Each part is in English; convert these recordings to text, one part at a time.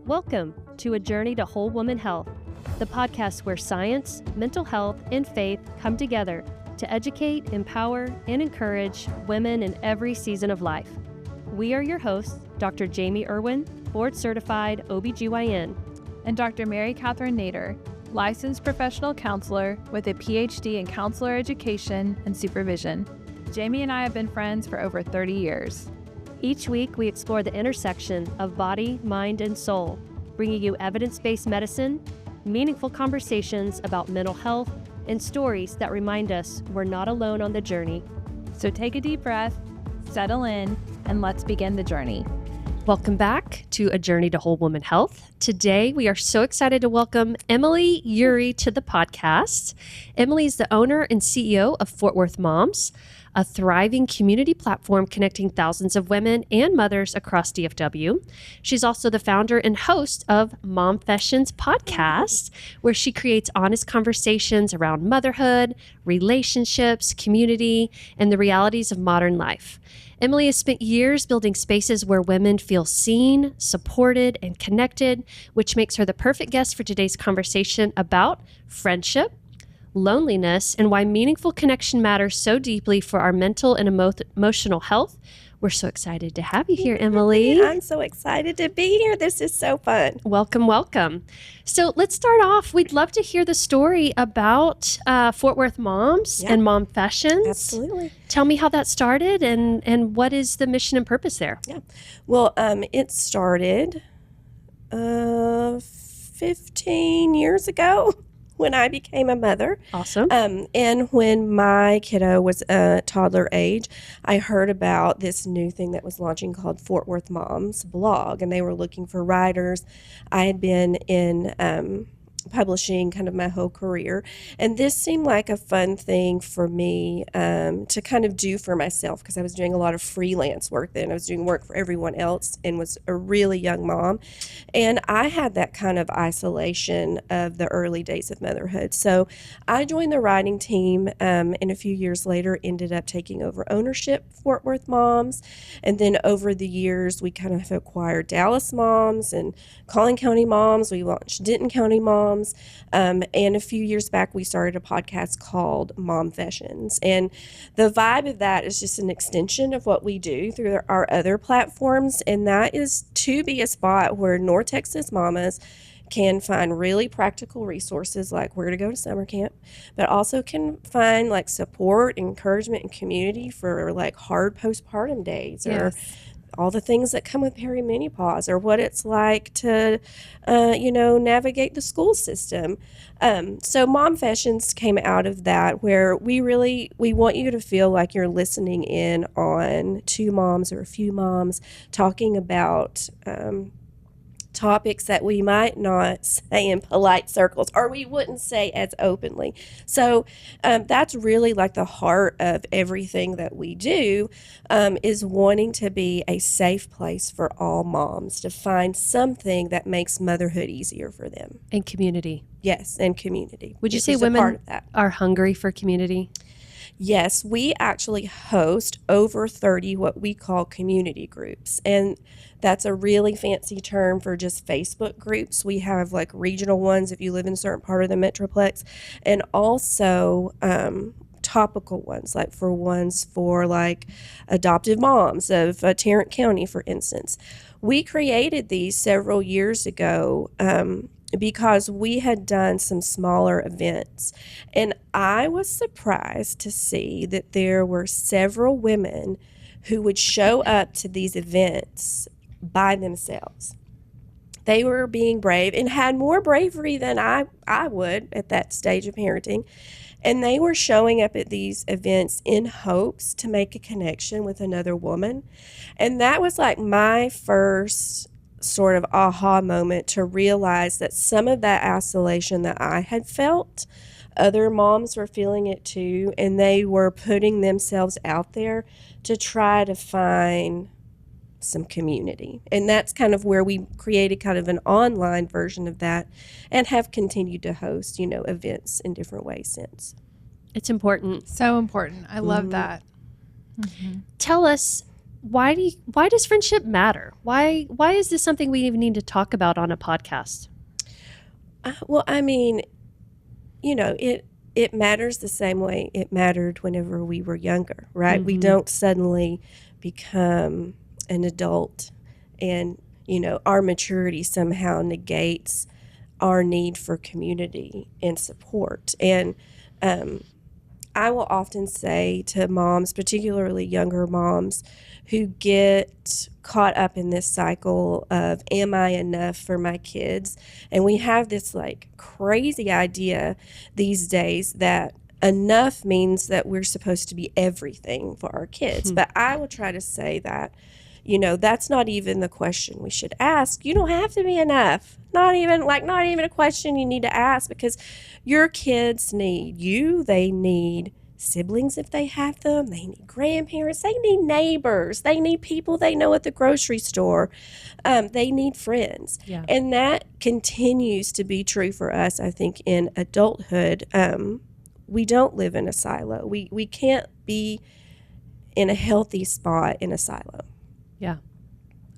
Welcome to A Journey to Whole Woman Health, the podcast where science, mental health, and faith come together to educate, empower, and encourage women in every season of life. We are your hosts, Dr. Jamie Erwin, board-certified OBGYN, and Dr. Kathryn Nader, licensed professional counselor with a PhD in counselor education and supervision. Jamie and I have been friends for over 30 years. Each week, we explore the intersection of body, mind, and soul, bringing you evidence-based medicine, meaningful conversations about mental health, and stories that remind us we're not alone on the journey. So take a deep breath, settle in, and let's begin the journey. Welcome back to A Journey to Whole Woman Health. Today, we are so excited to welcome Emily Youree to the podcast. Emily is the owner and CEO of Fort Worth Moms, a thriving community platform connecting thousands of women and mothers across DFW. She's also the founder and host of Momfessions podcast, where she creates honest conversations around motherhood, relationships, community, and the realities of modern life. Emily has spent years building spaces where women feel seen, supported, and connected, which makes her the perfect guest for today's conversation about friendship, loneliness, and why meaningful connection matters so deeply for our mental and emotional health. We're so excited to have you here, Emily. I'm so excited to be here. This is so fun. Welcome, welcome. So let's start off. We'd love to hear the story about Fort Worth Moms and Momfessions. Absolutely. Tell me how that started and what is the mission and purpose there? Yeah. Well, it started 15 years ago when I became a mother. Awesome. And when my kiddo was toddler age, I heard about this new thing that was launching called Fort Worth Moms blog, and they were looking for writers. I had been in publishing kind of my whole career, and this seemed like a fun thing for me to kind of do for myself, because I was doing a lot of freelance work then. I was doing work for everyone else and was a really young mom, and I had that kind of isolation of the early days of motherhood. So I joined the writing team, and a few years later ended up taking over ownership of Fort Worth Moms, and then over the years we kind of acquired Dallas Moms and Collin County Moms. We launched Denton County Moms. And a few years back, we started a podcast called Momfessions. And the vibe of that is just an extension of what we do through our other platforms. And that is to be a spot where North Texas mamas can find really practical resources like where to go to summer camp, but also can find like support, encouragement, and community for like hard postpartum days or all the things that come with perimenopause, or what it's like to, navigate the school system. So Momfessions came out of that, where we want you to feel like you're listening in on two moms or a few moms talking about topics that we might not say in polite circles, or we wouldn't say as openly. So that's really like the heart of everything that we do, is wanting to be a safe place for all moms to find something that makes motherhood easier for them. And community. Yes, and community. Would you say women are hungry for community? Yes, we actually host over 30 what we call community groups, and that's a really fancy term for just Facebook groups. We have like regional ones if you live in a certain part of the Metroplex, and also topical ones, like for like adoptive moms of Tarrant County, for instance. We created these several years ago because we had done some smaller events, and I was surprised to see that there were several women who would show up to these events by themselves. They were being brave and had more bravery than I would at that stage of parenting, and they were showing up at these events in hopes to make a connection with another woman. And that was like my first sort of aha moment to realize that some of that isolation that I had felt, other moms were feeling it too, and they were putting themselves out there to try to find some community. And that's kind of where we created kind of an online version of that and have continued to host, events in different ways since. It's important. So important. I love that. Tell us, why does friendship matter? Why is this something we even need to talk about on a podcast? Well, I mean, it matters the same way it mattered whenever we were younger, right? We don't suddenly become an adult and, our maturity somehow negates our need for community and support. And I will often say to moms, particularly younger moms, who get caught up in this cycle of, am I enough for my kids? And we have this like crazy idea these days that enough means that we're supposed to be everything for our kids. But I will try to say that, that's not even the question we should ask. You don't have to be enough. Not even a question you need to ask, because your kids need you. They need siblings if they have them. They need grandparents. They need neighbors. They need people they know at the grocery store. They need friends. Yeah. And that continues to be true for us, I think, in adulthood. We don't live in a silo. We can't be in a healthy spot in a silo. Yeah,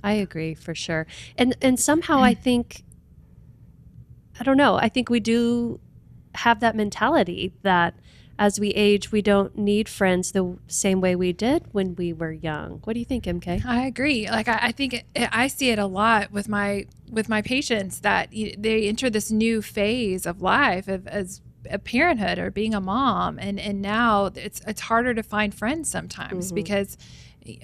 I agree for sure. And somehow I think, I don't know, I think we do have that mentality that as we age, we don't need friends the same way we did when we were young. What do you think, MK? I agree. Like I think I see it a lot with my patients that they enter this new phase of life as a parenthood or being a mom, and now it's harder to find friends sometimes because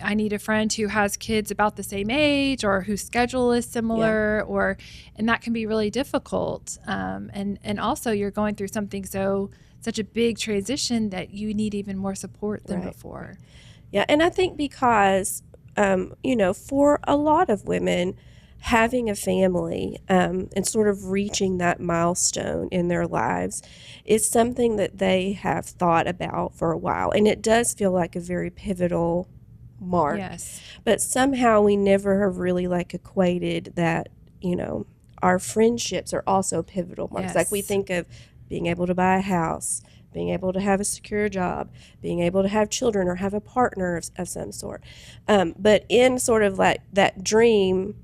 I need a friend who has kids about the same age or whose schedule is similar, and that can be really difficult. And also you're going through such a big transition that you need even more support than before. Yeah, and I think because, for a lot of women, having a family and sort of reaching that milestone in their lives is something that they have thought about for a while. And it does feel like a very pivotal mark. Yes. But somehow we never have really equated that, our friendships are also pivotal marks. Yes. Like we think of being able to buy a house, being able to have a secure job, being able to have children or have a partner of some sort. But in sort of that dream,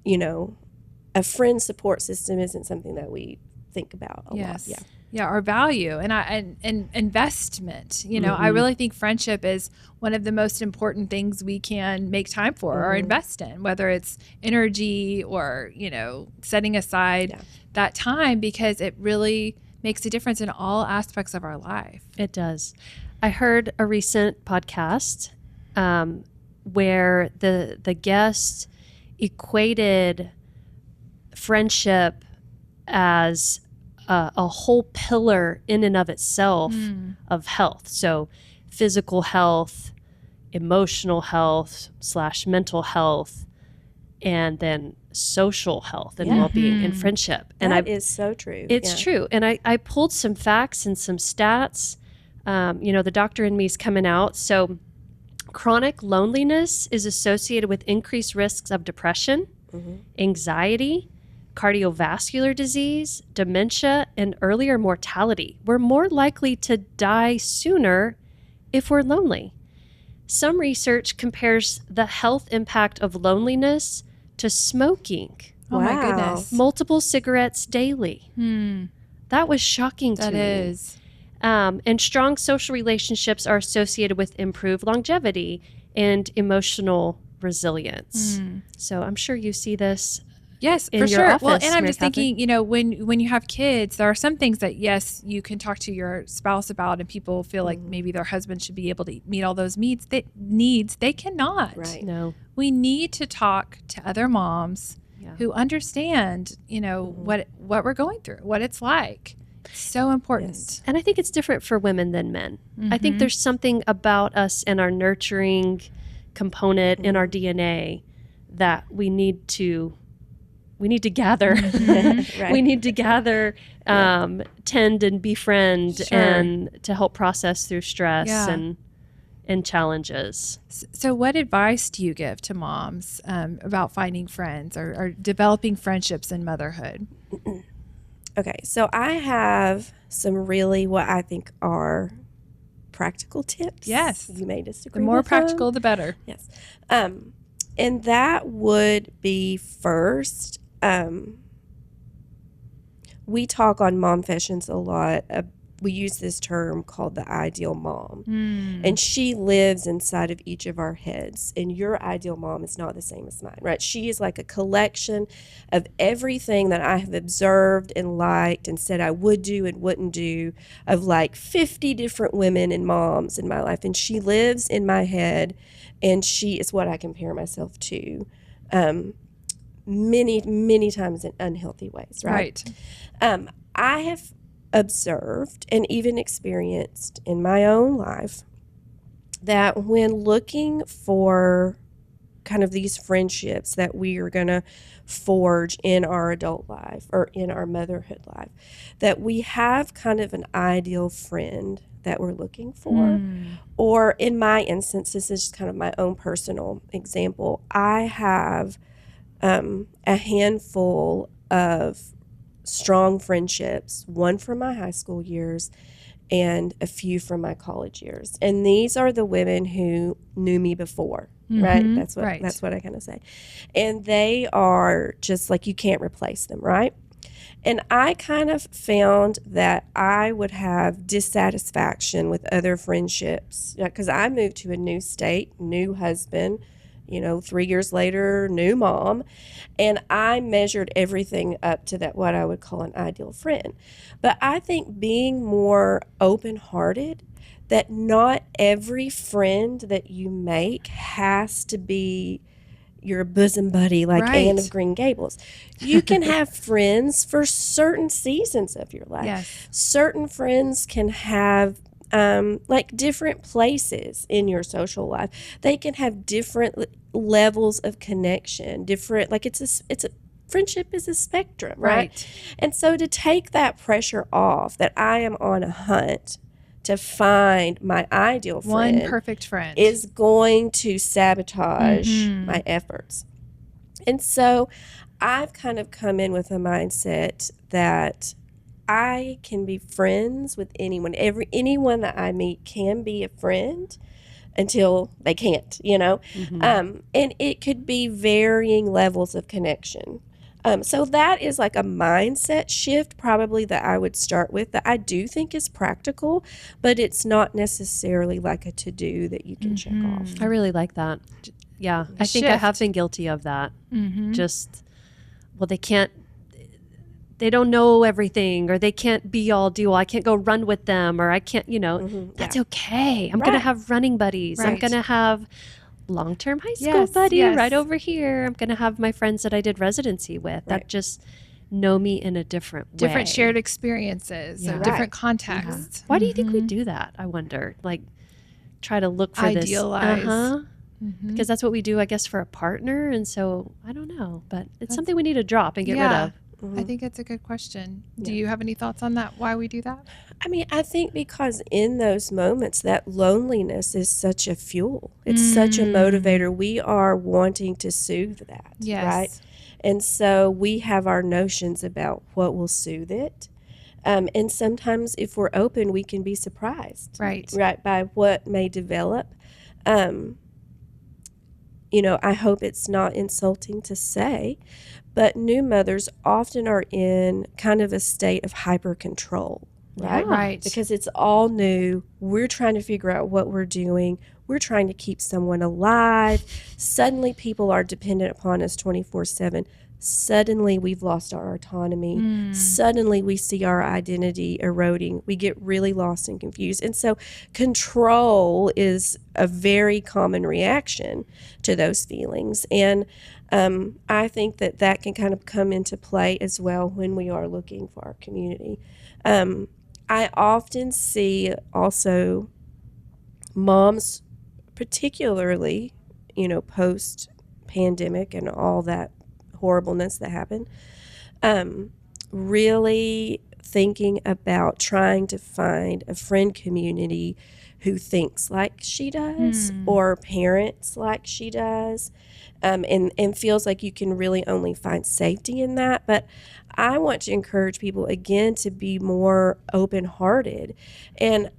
a friend support system isn't something that we think about a lot. Yeah, our value and investment. I really think friendship is one of the most important things we can make time for or invest in, whether it's energy or, setting aside that time, because it really makes a difference in all aspects of our life. It does. I heard a recent podcast where the guest equated friendship as a whole pillar in and of itself of health. So physical health, emotional health / mental health, and then social health and well-being and friendship. And that is so true. It's true. And I pulled some facts and some stats. The doctor in me is coming out. So chronic loneliness is associated with increased risks of depression, anxiety, cardiovascular disease, dementia, and earlier mortality. We're more likely to die sooner if we're lonely. Some research compares the health impact of loneliness to smoking. Oh my goodness. Multiple cigarettes daily. That was shocking to me. That is. And strong social relationships are associated with improved longevity and emotional resilience. So I'm sure you see this. Yes, in for your sure. office, Well, and I'm Mary just thinking, when you have kids, there are some things that, yes, you can talk to your spouse about, and people feel like maybe their husband should be able to meet all those needs. They cannot. Right. No. We need to talk to other moms who understand, what we're going through, what it's like. It's so important. Yes. And I think it's different for women than men. I think there's something about us and our nurturing component in our DNA that we need to gather. Right. We need to gather, tend and befriend, and to help process through stress and challenges. So what advice do you give to moms about finding friends or developing friendships in motherhood? Okay, so I have some really what I think are practical tips. Yes. You may disagree. The more with practical, them. the better. Yes. And that would be first. We talk on Momfessions a lot. We use this term called the ideal mom. And she lives inside of each of our heads. And your ideal mom is not the same as mine, right? She is like a collection of everything that I have observed and liked and said I would do and wouldn't do, of like 50 different women and moms in my life. And she lives in my head, and she is what I compare myself to. Many, many times in unhealthy ways, right? I have observed and even experienced in my own life that when looking for kind of these friendships that we are going to forge in our adult life or in our motherhood life, that we have kind of an ideal friend that we're looking for. Or in my instance, this is kind of my own personal example, I have a handful of strong friendships, one from my high school years and a few from my college years. And these are the women who knew me before, right? That's what I kind of say. And they are just like, you can't replace them, right? And I kind of found that I would have dissatisfaction with other friendships because I moved to a new state, new husband, 3 years later, new mom. And I measured everything up to that, what I would call an ideal friend. But I think being more open-hearted, that not every friend that you make has to be your bosom buddy like Anne of Green Gables. You can have friends for certain seasons of your life. Yes. Certain friends can have like different places in your social life. They can have different levels of connection, different, like it's a friendship is a spectrum, right? And so to take that pressure off, that I am on a hunt to find my ideal friend, one perfect friend, is going to sabotage my efforts. And so I've kind of come in with a mindset that I can be friends with anyone. Anyone that I meet can be a friend until they can't, and it could be varying levels of connection. So that is like a mindset shift probably that I would start with, that I do think is practical, but it's not necessarily like a to-do that you can check off. I really like that. Yeah, I think I have been guilty of that. Just, well, they don't know everything, or they can't be all do all. I can't go run with them, or I can't, that's okay. I'm going to have running buddies. I'm going to have long-term high school buddy right over here. I'm going to have my friends that I did residency with that just know me in a different way. Different shared experiences, or different contexts. Why do you think we do that? I wonder, like try to look for idealize. Because that's what we do, I guess, for a partner. And so I don't know, but it's something we need to drop and get rid of. I think it's a good question. Do you have any thoughts on that, why we do that? I mean, I think because in those moments, that loneliness is such a fuel. It's such a motivator. We are wanting to soothe that, right? And so we have our notions about what will soothe it. And sometimes if we're open, we can be surprised, right, by what may develop. I hope it's not insulting to say, but new mothers often are in kind of a state of hyper control, right? Right. Because it's all new. We're trying to figure out what we're doing. We're trying to keep someone alive. Suddenly people are dependent upon us 24/7. Suddenly we've lost our autonomy. Suddenly we see our identity eroding. We get really lost and confused. And so control is a very common reaction to those feelings. And I think that can kind of come into play as well when we are looking for our community. I often see also moms, particularly, post-pandemic and all that horribleness that happened, really thinking about trying to find a friend community who thinks like she does or parents like she does, and feels like you can really only find safety in that. But I want to encourage people, again, to be more open-hearted. And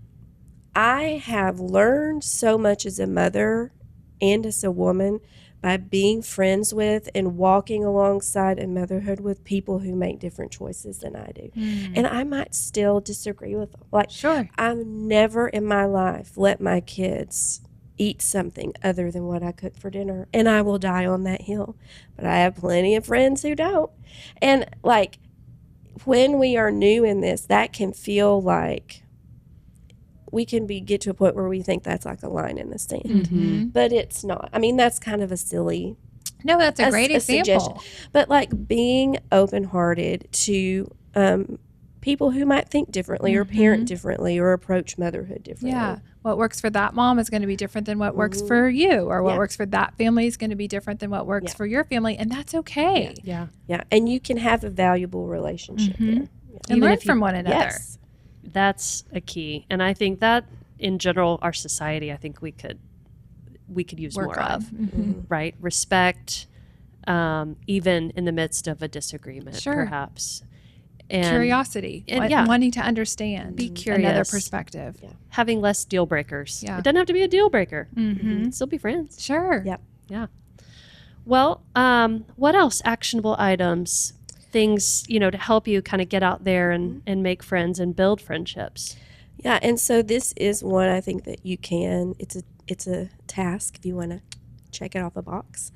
I have learned so much as a mother and as a woman by being friends with and walking alongside in motherhood with people who make different choices than I do. And I might still disagree with them. Like, Sure. I've never in my life let my kids eat something other than what I cook for dinner, and I will die on that hill. But I have plenty of friends who don't. And like, when we are new in this, that can feel like we can get to a point where we think that's like a line in the sand, but it's not. I mean, that's kind of a silly. No, that's a great example. Suggestion. But like being open-hearted to people who might think differently or parent differently or approach motherhood differently. Yeah. What works for that mom is going to be different than what works for you, or what works for that family is going to be different than what works for your family. And that's okay. Yeah. Yeah. And you can have a valuable relationship there. And Even learn if you- from one another. Yes. That's a key. And I think that in general, our society, I think we could use Work more of, right? Respect, even in the midst of a disagreement, Sure. perhaps. And Curiosity. and Wanting to understand. Be Another curious. perspective. Yeah. having less deal breakers. Yeah. It doesn't have to be a deal breaker. Still be friends. Sure. Yep. Yeah. Well, what else? Actionable items, things, to help you kind of get out there and make friends and build friendships. Yeah, and so this is one I think that you can. It's a task if you want to check it off a box.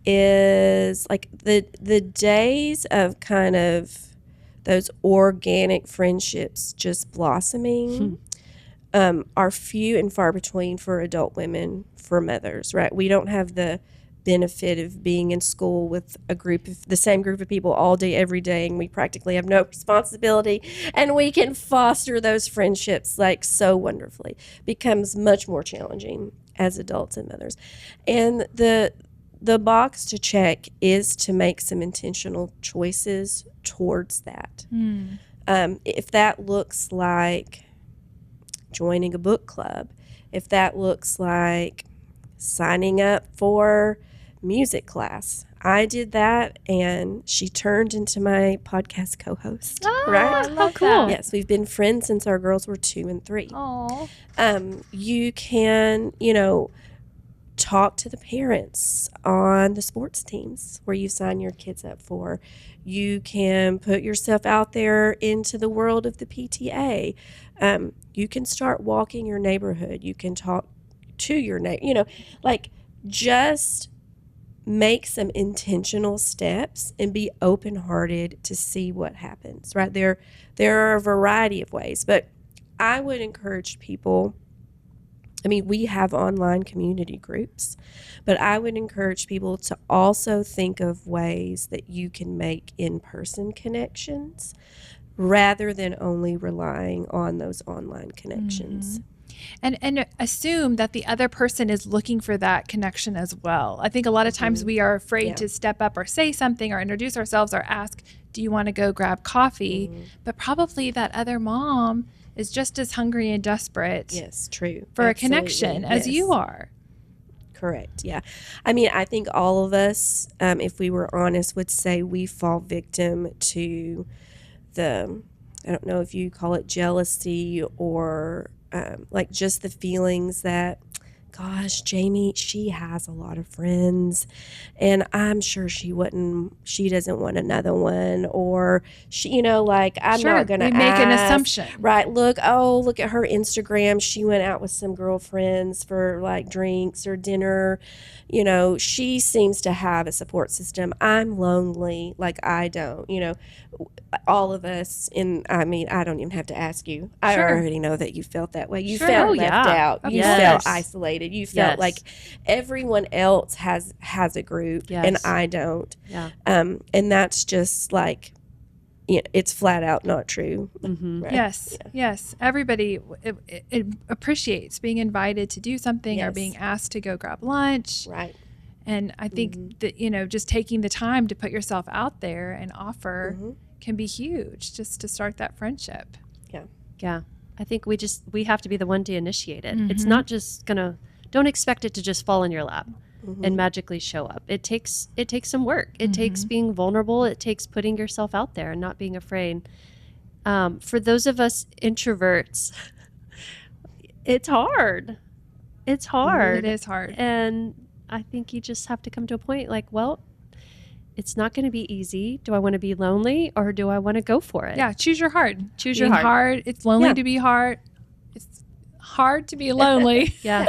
Is like the days of kind of those organic friendships just blossoming are few and far between for adult women, for mothers, right? We don't have the benefit of being in school with the same group of people all day, every day, and we practically have no responsibility, and we can foster those friendships like so wonderfully. Becomes much more challenging as adults and mothers. And the box to check is to make some intentional choices towards that. If that looks like joining a book club, if that looks like signing up for music class. I did that, and she turned into my podcast co-host. Right? How cool. Yes, we've been friends since our girls were 2 and 3. Oh. You can, talk to the parents on the sports teams where you sign your kids up for. You can put yourself out there into the world of the PTA. You can start walking your neighborhood. You can talk to your neighbor, just make some intentional steps and be open-hearted to see what happens, right? There are a variety of ways, but I would encourage people. We have online community groups, but I would encourage people to also think of ways that you can make in-person connections rather than only relying on those online connections. And assume that the other person is looking for that connection as well. I think a lot of times we are afraid to step up or say something or introduce ourselves or ask, do you want to go grab coffee? But probably that other mom is just as hungry and desperate Yes, true. for Absolutely. a connection as you are. Correct. Yeah. I think all of us, if we were honest, would say we fall victim to I don't know if you call it jealousy or just the feelings that, gosh, Jamie, she has a lot of friends and I'm sure she doesn't want another one, or she, I'm not going to we make an assumption. Right. Look at her Instagram. She went out with some girlfriends for like drinks or dinner. She seems to have a support system. I'm lonely. Like I don't, all of us I don't even have to ask you. I already know that you felt that way. You felt left out. You felt isolated. You felt like everyone else has a group and I don't. Yeah. And that's just like, it's flat out not true. Right? Yes. Everybody it appreciates being invited to do something or being asked to go grab lunch. Right. And I think that, just taking the time to put yourself out there and offer can be huge just to start that friendship. Yeah. I think we have to be the one to initiate it. It's not just don't expect it to just fall in your lap and magically show up. It takes some work. It takes being vulnerable. It takes putting yourself out there and not being afraid. For those of us introverts, It's hard. It's hard. It is hard. And I think you just have to come to a point like, well, it's not going to be easy. Do I want to be lonely or do I want to go for it? Yeah, choose your heart. Choose your Being heart. It's lonely Yeah. to be hard. It's hard to be lonely. Yeah.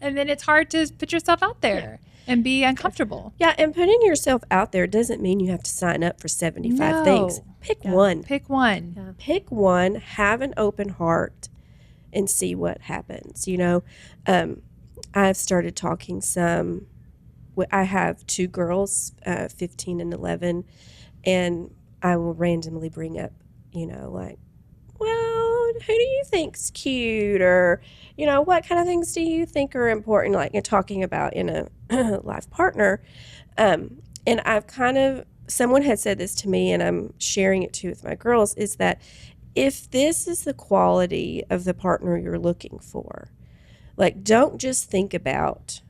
And then it's hard to put yourself out there and be uncomfortable. Yeah, and putting yourself out there doesn't mean you have to sign up for 75 No. things. Pick one. Pick one. Yeah. Pick one, have an open heart, and see what happens. I've started talking some. I have 2 girls, 15 and 11, and I will randomly bring up, like, well, who do you think's cute, or, what kind of things do you think are important, like you're talking about in a life partner. And I've someone had said this to me, and I'm sharing it too with my girls, is that if this is the quality of the partner you're looking for, like, don't just think about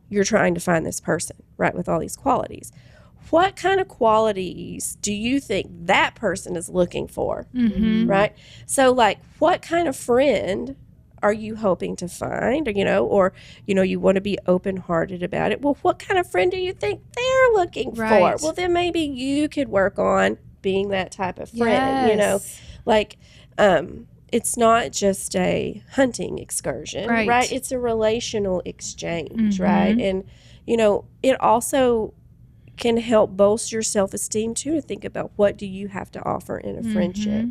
you're trying to find this person, right, with all these qualities. What kind of qualities do you think that person is looking for, right? So, like, what kind of friend are you hoping to find, or you want to be open-hearted about it? Well, what kind of friend do you think they're looking for? Right. Well, then maybe you could work on being that type of friend, Yes. like, it's not just a hunting excursion, right? It's a relational exchange, right? And, it also can help bolster your self-esteem too, to think about what do you have to offer in a friendship?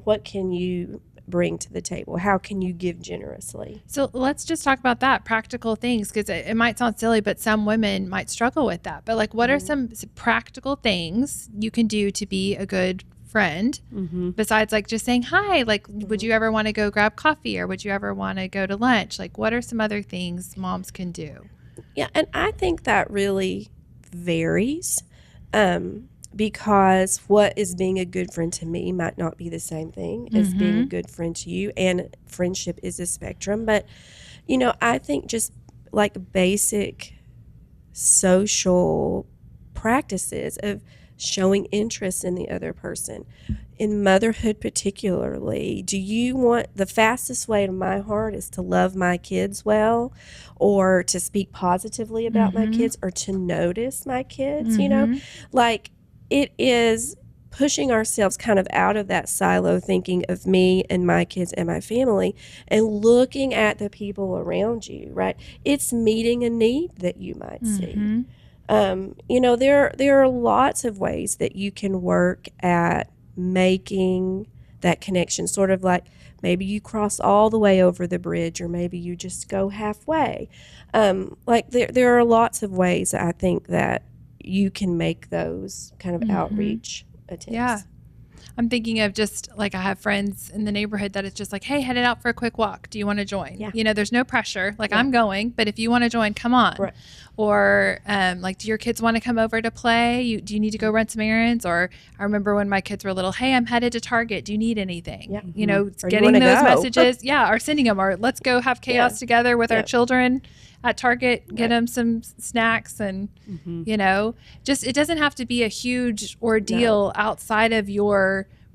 What can you bring to the table? How can you give generously? So let's just talk about that, practical things, because it might sound silly, but some women might struggle with that. But like, what are some practical things you can do to be a good friend besides like just saying hi? Like, would you ever want to go grab coffee, or would you ever want to go to lunch? Like, what are some other things moms can do? Yeah, and I think that really varies, because what is being a good friend to me might not be the same thing as being a good friend to you, and friendship is a spectrum. But I think just like basic social practices of showing interest in the other person. In motherhood particularly, do you want, the fastest way to my heart is to love my kids well, or to speak positively about my kids, or to notice my kids, like, it is pushing ourselves kind of out of that silo thinking of me and my kids and my family, and looking at the people around you, right? It's meeting a need that you might see. There are lots of ways that you can work at making that connection, sort of like maybe you cross all the way over the bridge, or maybe you just go halfway. Like, there are lots of ways I think that you can make those kind of outreach attempts. Yeah. I'm thinking of just like, I have friends in the neighborhood that it's just like, hey, headed out for a quick walk. Do you want to join? Yeah. There's no pressure. Like, I'm going, but if you want to join, come on. Right. Or like, do your kids want to come over to play? Do you need to go run some errands? Or I remember when my kids were little, hey, I'm headed to Target. Do you need anything? Yeah. It's Or you getting wanna those go. messages. Yeah. Or sending them, or let's go have chaos together with our Yeah. children at Target, get them some snacks, and, just, it doesn't have to be a huge ordeal outside of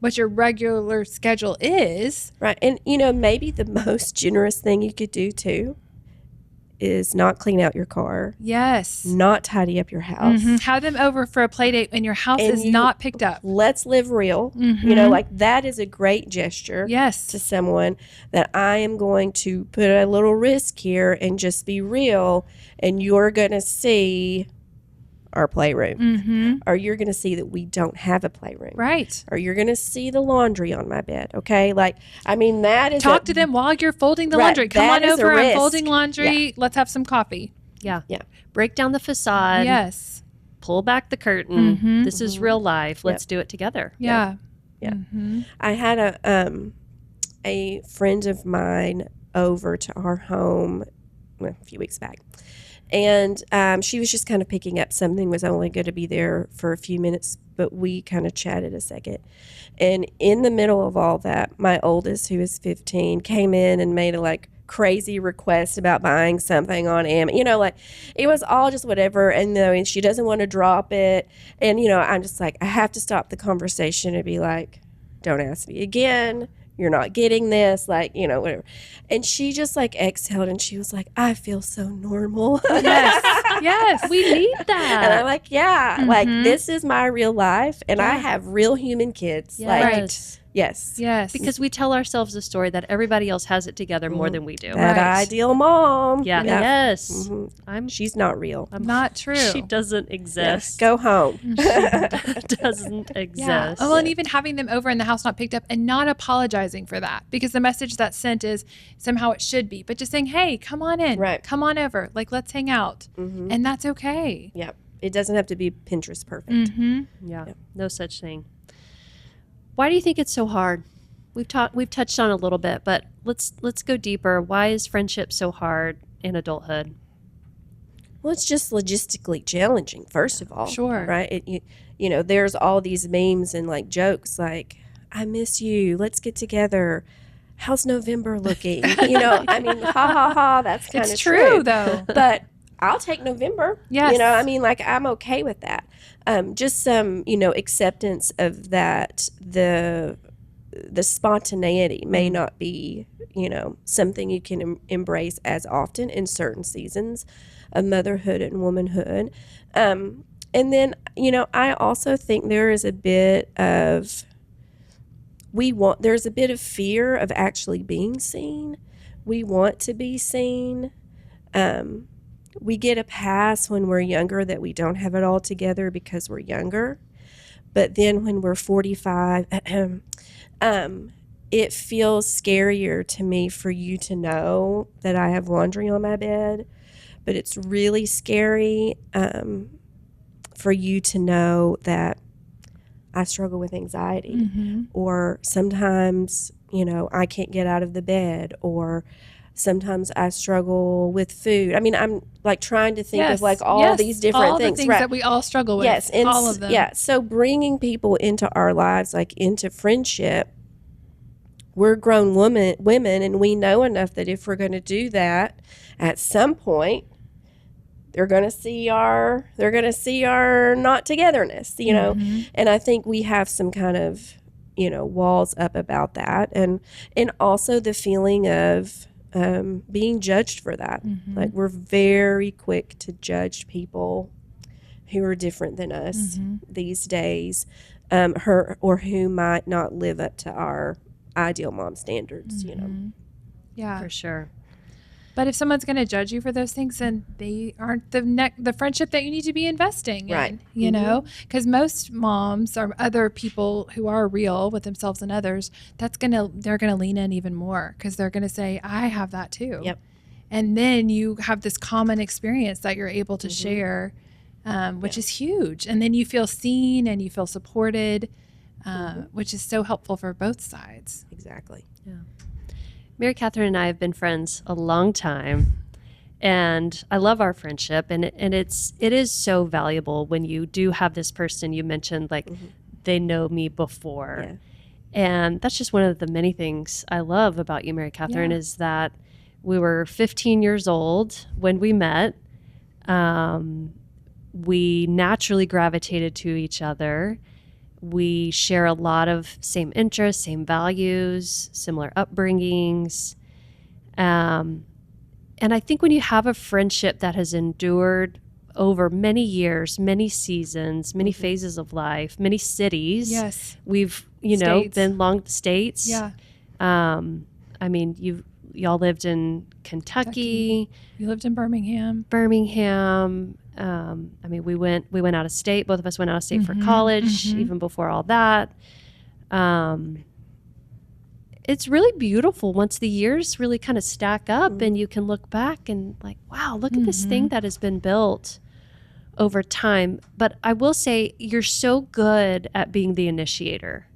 what your regular schedule is. Right. And, maybe the most generous thing you could do too is not clean out your car, Yes. not tidy up your house. Have them over for a play date and your house And is you- not picked up. Let's live real. Like, that is a great gesture Yes. to someone, that I am going to put a little risk here and just be real, and you're going to see our playroom, or you're going to see that we don't have a playroom, Right. or you're going to see the laundry on my bed. Okay. Like, I mean, that is Talk to them while you're folding the Right, laundry. Come that on is a over. I'm risk. folding laundry. Let's have some coffee. Yeah. Yeah. Break down the facade. Yes. Pull back the curtain. This is real life. Let's do it together. Yeah. Yeah. I had a friend of mine over to our home a few weeks back, and she was just kind of picking up something, was only going to be there for a few minutes, but we kind of chatted a second. And in the middle of all that, my oldest, who is 15, came in and made a crazy request about buying something on Amazon. Like, it was all just whatever. And she doesn't want to drop it. And I'm just like, I have to stop the conversation and be like, don't ask me again. you're not getting this, like, you know, whatever. And she just like exhaled and she was like, I feel so normal. Yes. We need And that. I'm like, yeah, like this is my real life and I have real human kids. Like, Yes. yes. Yes. Because we tell ourselves a story that everybody else has it together more than we do. That Right. ideal mom. Yeah. Yep. Yes. Mhm. She's not real. not true. She doesn't Yes. exist. Go home. Doesn't exist. Yeah. Well, and even having them over in the house not picked up and not apologizing for that, because the message that's sent is somehow it should be, but just saying, hey, come on in, Right. come on over, like, let's hang out. And that's okay. Yep. It doesn't have to be Pinterest perfect. Mm-hmm. Yeah. No such thing. Why do you think it's so hard? We've touched on it a little bit, but let's go deeper. Why is friendship so hard in adulthood? Well, it's just logistically challenging, first of all. Sure. Right? You know, there's all these memes and like jokes like, I miss you. Let's get together. How's November looking? You know, I mean, ha ha ha. That's kind of It's true, though. But I'll take November. Yes. You know, I mean, like, I'm okay with that. Just some, you know, acceptance of that. The spontaneity may not be, you know, something you can embrace as often in certain seasons of motherhood and womanhood. And then, you know, I also think there is a bit of, there's a bit of fear of actually being seen. We want to be seen. We get a pass when we're younger that we don't have it all together because we're younger. But then when we're 45, it feels scarier to me for you to know that I have laundry on my bed. But it's really scary for you to know that I struggle with anxiety. Or sometimes, you know, I can't get out of the bed, or sometimes I struggle with food. I mean, I'm like trying to think of like all these different things. All the things right? that we all struggle with. Yes, and all of them. Yeah, so bringing people into our lives, like into friendship, we're grown women, and we know enough that if we're going to do that, at some point, they're going to see our not togetherness, you know. And I think we have some kind of, you know, walls up about that, and also the feeling of being judged for that. Like, we're very quick to judge people who are different than us these days, who might not live up to our ideal mom standards, you know. Yeah. For sure. But if someone's going to judge you for those things, then they aren't the friendship that you need to be investing in, Right. you know? Because most moms or other people who are real with themselves and others, they're going to lean in even more, because they're going to say, I have that too. Yep. And then you have this common experience that you're able to share, which is huge. And then you feel seen and you feel supported, which is so helpful for both sides. Exactly. Mary Kathryn and I have been friends a long time, and I love our friendship. And it is so valuable when you do have this person you mentioned, like they know me before. Yeah. And that's just one of the many things I love about you, Mary Kathryn, is that we were 15 years old when we met. We naturally gravitated to each other. We share a lot of same interests, same values, similar upbringings. And I think when you have a friendship that has endured over many years, many seasons, many phases of life, many cities. Yes. We've, States. been long states. Yeah. I mean, y'all lived in Kentucky. You lived in Birmingham. I mean, we went out of state. Both of us went out of state for college, even before all that. It's really beautiful once the years really kind of stack up and you can look back and like, wow, look at this thing that has been built over time. But I will say you're so good at being the initiator.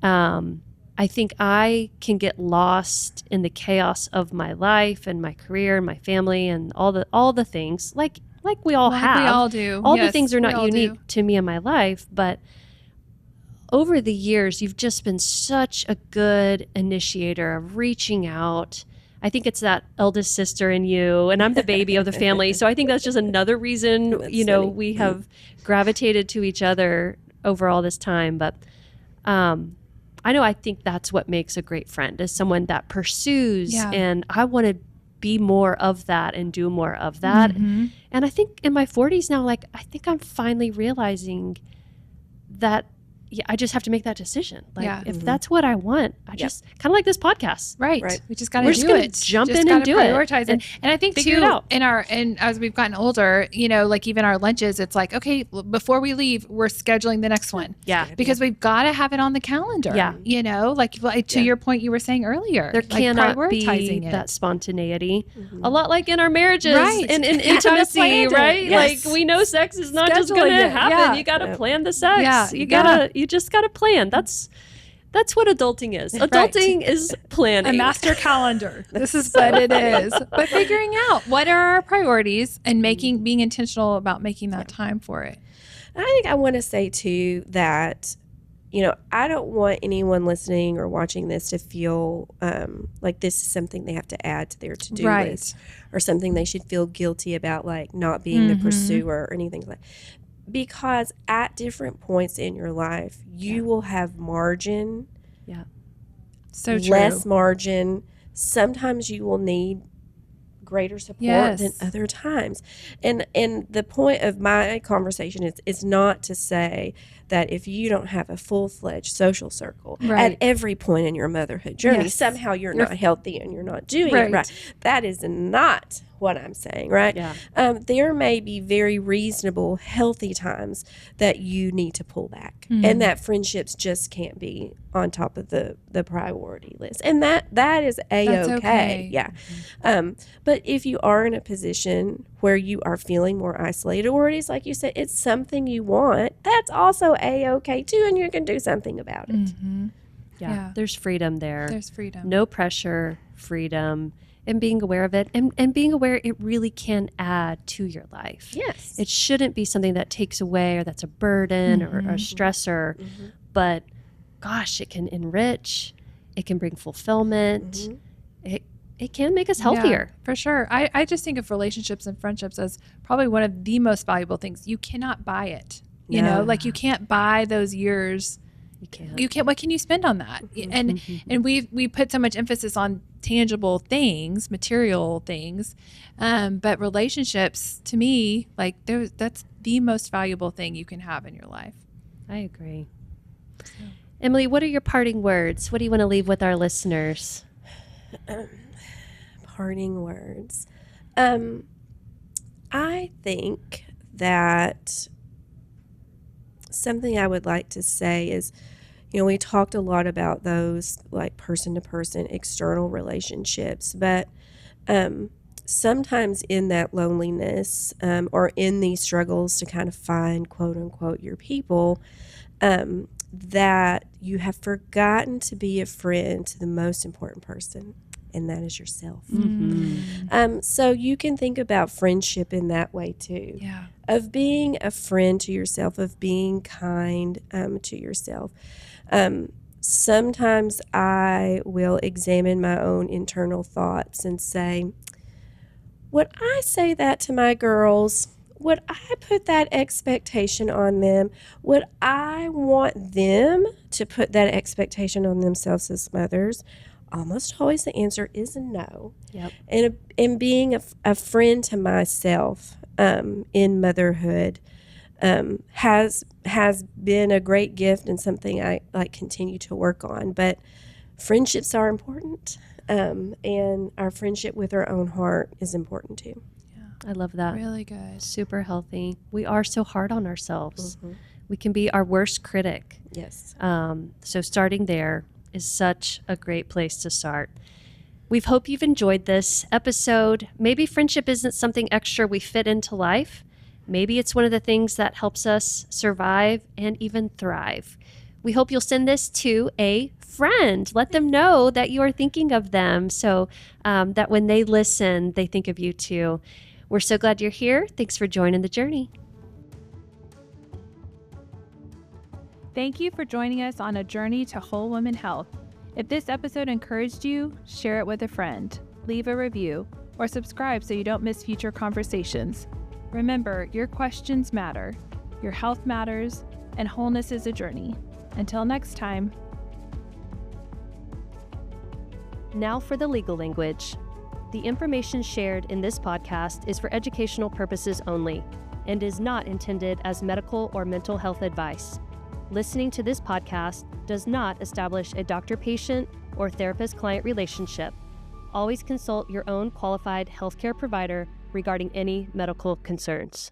I think I can get lost in the chaos of my life and my career and my family and all the things like we all have. We all do. All the Yes, things are we not all unique do. to me in my life, but over the years, you've just been such a good initiator of reaching out. I think it's that eldest sister in you, and I'm the baby of the family. So I think that's just another reason, funny. we have gravitated to each other over all this time. But I I know I think that's what makes a great friend, is someone that pursues, Yeah. and I want to be more of that and do more of that. Mhm. And I think in my 40s now, like, I think I'm finally realizing that I just have to make that decision. Like, Yeah. if that's what I want, I just kind of like this podcast. Right. Right. We just got to We're do just gonna it. jump Just in and gotta do it prioritize it. and And I think figure it too, out. and as we've gotten older, like even our lunches, it's like, okay, before we leave, we're scheduling the next one. Yeah. Because we've got to have it on the calendar. Yeah. Like to your point you were saying earlier. There like cannot prioritizing be it. that spontaneity. A lot like in our marriages Right. and in You gotta intimacy, plan it. right? Yes. Like, we know sex is not just Scheduling going to it. happen. Yeah. You got to plan the sex. Yeah. You just got to plan. That's what adulting is. Adulting is planning. A master calendar. This is what it is. But figuring out what are our priorities and being intentional about making that time for it. I think I want to say too that, I don't want anyone listening or watching this to feel like this is something they have to add to their to-do Right. list, or something they should feel guilty about, like not being the pursuer or anything like that. Because at different points in your life, you will have margin, So true. less margin. Sometimes you will need greater support than other times. And the point of my conversation is not to say that if you don't have a full-fledged social circle Right. at every point in your motherhood journey, Yes. somehow you're not healthy and you're not doing it right. That is not what I'm saying, right? Yeah. There may be very reasonable, healthy times that you need to pull back, and that friendships just can't be on top of the priority list, and that is That's okay. okay. Yeah. But if you are in a position where you are feeling more isolated, or it is like you said, it's something you want, that's also okay too, and you can do something about it. Mm-hmm. Yeah. There's freedom there. There's freedom. No pressure, freedom, and being aware of it, and being aware it really can add to your life. Yes. It shouldn't be something that takes away, or that's a burden or a stressor, but gosh, it can enrich, it can bring fulfillment, it can make us healthier. Yeah, for sure. I just think of relationships and friendships as probably one of the most valuable things. You cannot buy it. You know, like you can't buy those years. You can't. What can you spend on that? And we put so much emphasis on tangible things, material things, but relationships, to me, like that's the most valuable thing you can have in your life. I agree. Emily, what are your parting words? What do you want to leave with our listeners? Parting words. I think that something I would like to say is, we talked a lot about those like person-to-person external relationships, but sometimes in that loneliness or in these struggles to kind of find, quote unquote, your people, that you have forgotten to be a friend to the most important person, and that is yourself. So you can think about friendship in that way too. Yeah. Of being a friend to yourself, of being kind to yourself. Sometimes I will examine my own internal thoughts and say, would I say that to my girls? Would I put that expectation on them? Would I want them to put that expectation on themselves as mothers? Almost always the answer is no. Yep. And being a friend to myself in motherhood has been a great gift and something I continue to work on. But friendships are important, and our friendship with our own heart is important too. I love that. Really good. Super healthy. We are so hard on ourselves. We can be our worst critic. Yes. So starting there is such a great place to start. We hope you've enjoyed this episode. Maybe friendship isn't something extra we fit into life. Maybe it's one of the things that helps us survive and even thrive. We hope you'll send this to a friend. Let them know that you are thinking of them, so that when they listen, they think of you too. We're so glad you're here. Thanks for joining the journey. Thank you for joining us on a journey to whole woman health. If this episode encouraged you, share it with a friend, leave a review, or subscribe so you don't miss future conversations. Remember, your questions matter, your health matters, and wholeness is a journey. Until next time. Now for the legal language. The information shared in this podcast is for educational purposes only and is not intended as medical or mental health advice. Listening to this podcast does not establish a doctor-patient or therapist-client relationship. Always consult your own qualified healthcare provider regarding any medical concerns.